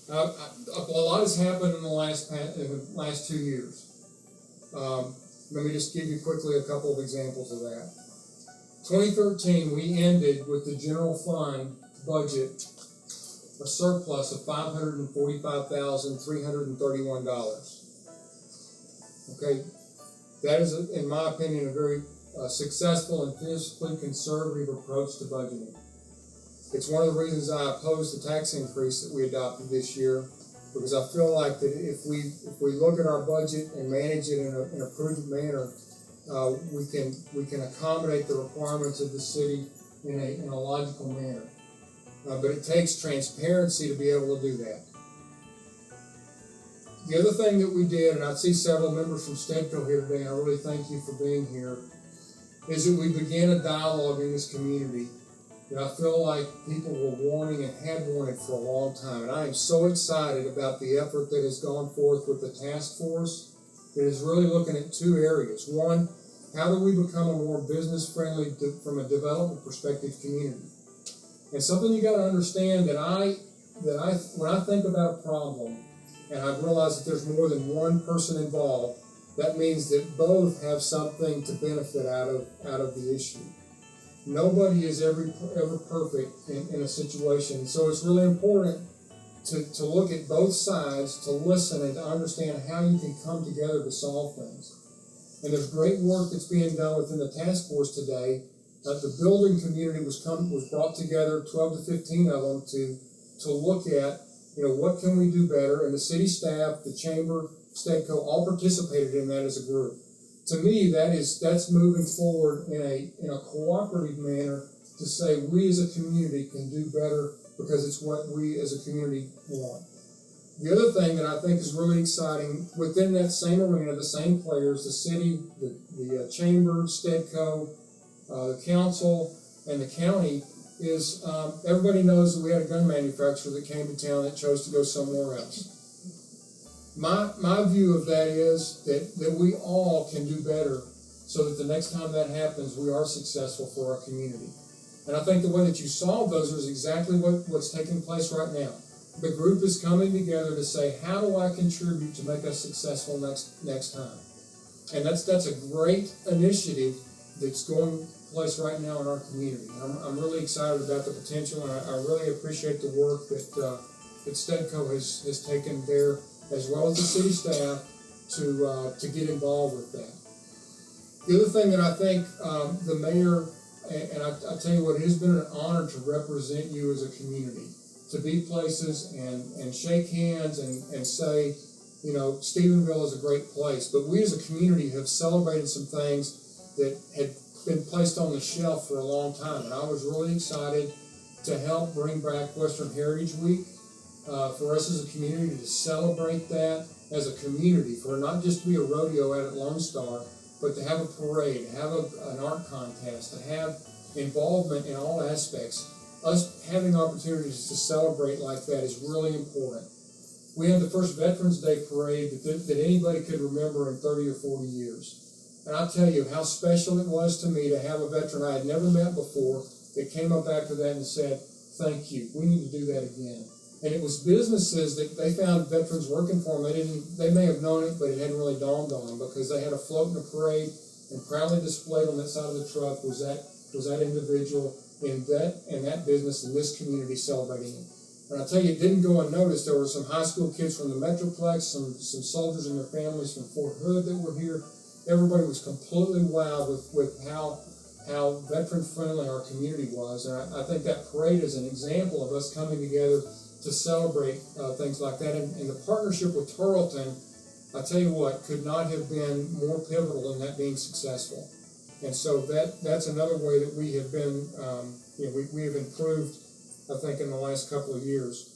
A lot has happened in the last 2 years. Let me just give you quickly a couple of examples of that. 2013, we ended with the general fund budget a surplus of $545,331. Okay, that is, in my opinion, a very successful and fiscally conservative approach to budgeting. It's one of the reasons I oppose the tax increase that we adopted this year, because I feel like that if we look at our budget and manage it in a prudent manner, we can accommodate the requirements of the city in a logical manner. But it takes transparency to be able to do that. The other thing that we did, and I see several members from Stedco here today, and I really thank you for being here, is that we began a dialogue in this community that I feel like people were wanting and had wanted for a long time. And I am so excited about the effort that has gone forth with the task force that is really looking at two areas. One, how do we become a more business-friendly, from a development perspective, community? And something you got to understand that when I think about a problem, and I realize that there's more than one person involved, that means that both have something to benefit out of the issue. Nobody is ever perfect in a situation, so it's really important to look at both sides, to listen, and to understand how you can come together to solve things. And there's great work that's being done within the task force today. The building community was brought together, 12 to 15 of them, to look at, what can we do better? And the city staff, the chamber, Stedco, all participated in that as a group. To me, that's moving forward in a cooperative manner to say we as a community can do better because it's what we as a community want. The other thing that I think is really exciting, within that same arena, the same players, the city, the chamber, Stedco, the council, and the county, is everybody knows that we had a gun manufacturer that came to town that chose to go somewhere else. My view of that is that we all can do better so that the next time that happens, we are successful for our community. And I think the way that you solve those is exactly what's taking place right now. The group is coming together to say, how do I contribute to make us successful next time? And that's a great initiative that's going place right now in our community. I'm really excited about the potential, and I really appreciate the work that Stedco has taken there, as well as the city staff, to get involved with that. The other thing that I think the mayor, and I tell you what, it has been an honor to represent you as a community, to be places and shake hands and say, Stephenville is a great place. But we as a community have celebrated some things that had been placed on the shelf for a long time. And I was really excited to help bring back Western Heritage Week for us as a community, to celebrate that as a community, for not just to be a rodeo out at Lone Star, but to have a parade, to have an art contest, to have involvement in all aspects. Us having opportunities to celebrate like that is really important. We had the first Veterans Day parade that anybody could remember in 30 or 40 years. And I'll tell you how special it was to me to have a veteran I had never met before that came up after that and said, thank you, we need to do that again. And it was businesses that they found veterans working for them. They may have known it, but it hadn't really dawned on them, because they had a float in a parade, and proudly displayed on that side of the truck was that individual in that business in this community celebrating it. And I'll tell you, it didn't go unnoticed. There were some high school kids from the Metroplex, some soldiers and their families from Fort Hood that were here. Everybody was completely wowed with how veteran-friendly our community was. And I think that parade is an example of us coming together to celebrate things like that. And the partnership with Tarleton, I tell you what, could not have been more pivotal in that being successful. And so that's another way that we have been, we have improved, I think, in the last couple of years.